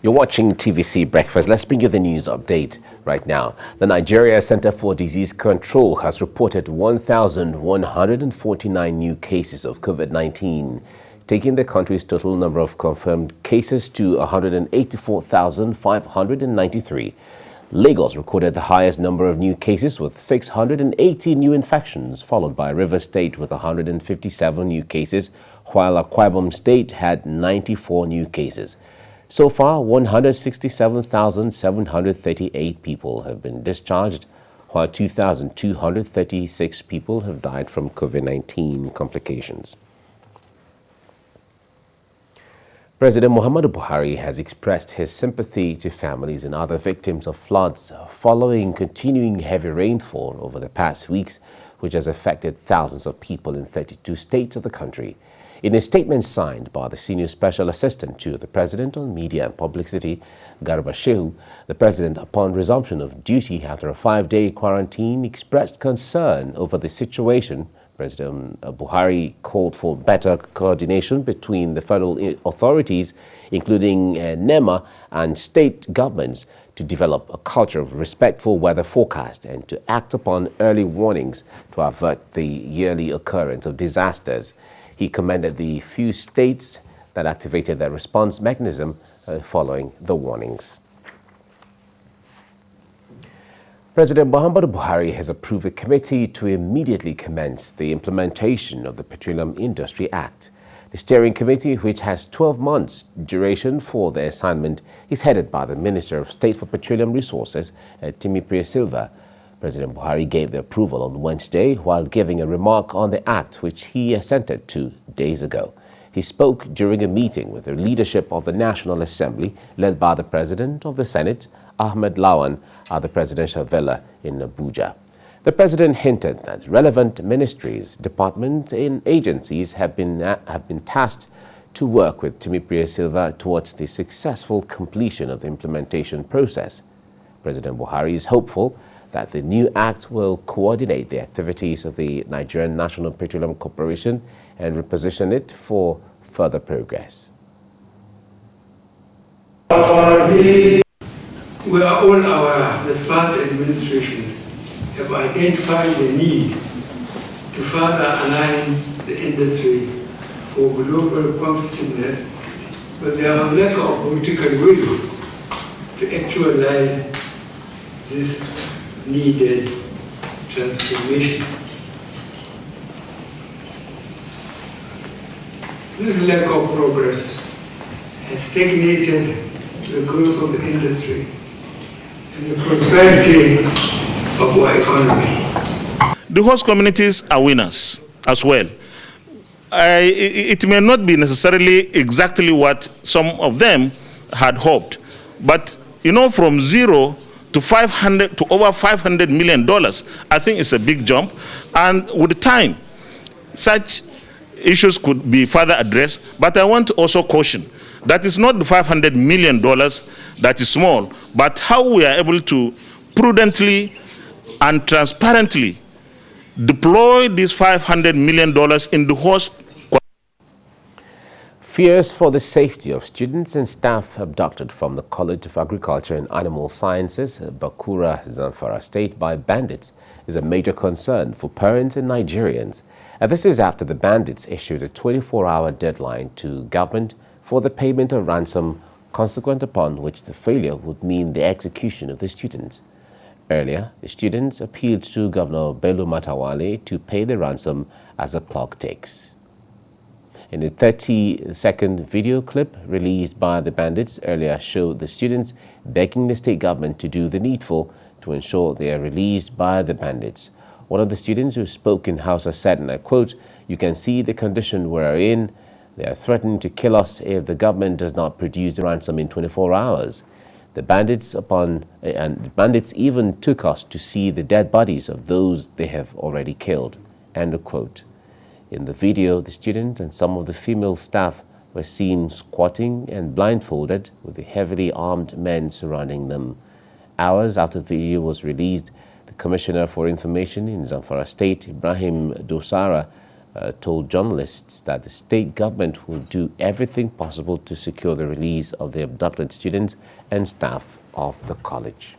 You're watching TVC Breakfast. Let's bring you the news update right now. The Nigeria Center for Disease Control has reported 1,149 new cases of COVID-19, taking the country's total number of confirmed cases to 184,593. Lagos recorded the highest number of new cases with 680 new infections, followed by Rivers State with 157 new cases, while Akwa Ibom State had 94 new cases. So far, 167,738 people have been discharged, while 2,236 people have died from COVID-19 complications. President Muhammadu Buhari has expressed his sympathy to families and other victims of floods following continuing heavy rainfall over the past weeks, which has affected thousands of people in 32 states of the country. In a statement signed by the Senior Special Assistant to the President on Media and Publicity, Garba Shehu, the President, upon resumption of duty after a 5-day quarantine, expressed concern over the situation. President Buhari called for better coordination between the federal authorities, including NEMA and state governments, to develop a culture of respectful weather forecast and to act upon early warnings to avert the yearly occurrence of disasters. He commended the few states that activated their response mechanism following the warnings. President Muhammadu Buhari has approved a committee to immediately commence the implementation of the Petroleum Industry Act. The steering committee, which has 12 months duration for the assignment, is headed by the Minister of State for Petroleum Resources, Timipre Sylva. President Buhari gave the approval on Wednesday while giving a remark on the act which he assented to days ago. He spoke during a meeting with the leadership of the National Assembly led by the President of the Senate, Ahmed Lawan, at the Presidential Villa in Abuja. The President hinted that relevant ministries, departments and agencies have been tasked to work with Timipre Sylva towards the successful completion of the implementation process. President Buhari is hopeful that the new act will coordinate the activities of the Nigerian National Petroleum Corporation and reposition it for further progress. We are all aware that past administrations have identified the need to further align the industry for global competitiveness, but there are lack of political will to actualize this needed transformation. This lack of progress has stagnated the growth of the industry and the prosperity of our economy. The host communities are winners as well. It may not be necessarily exactly what some of them had hoped, but you know, from zero to 500 to over $500 million, I think it's a big jump. And with time, such issues could be further addressed. But I want to also caution that it's not the $500 million that is small, but how we are able to prudently and transparently deploy this $500 million in the host. Fears for the safety of students and staff abducted from the College of Agriculture and Animal Sciences, Bakura, Zamfara State, by bandits is a major concern for parents and Nigerians. And this is after the bandits issued a 24-hour deadline to government for the payment of ransom, consequent upon which the failure would mean the execution of the students. Earlier, the students appealed to Governor Bello Matawalle to pay the ransom as the clock ticks. In a 30-second video clip released by the bandits earlier showed the students begging the state government to do the needful to ensure they are released by the bandits. One of the students who spoke in Hausa said, and I quote, "You can see the condition we're in. They are threatening to kill us if the government does not produce the ransom in 24 hours. The bandits even took us to see the dead bodies of those they have already killed." End of quote. In the video, the students and some of the female staff were seen squatting and blindfolded with the heavily armed men surrounding them. Hours after the video was released, the Commissioner for Information in Zamfara State, Ibrahim Dosara, told journalists that the state government will do everything possible to secure the release of the abducted students and staff of the college.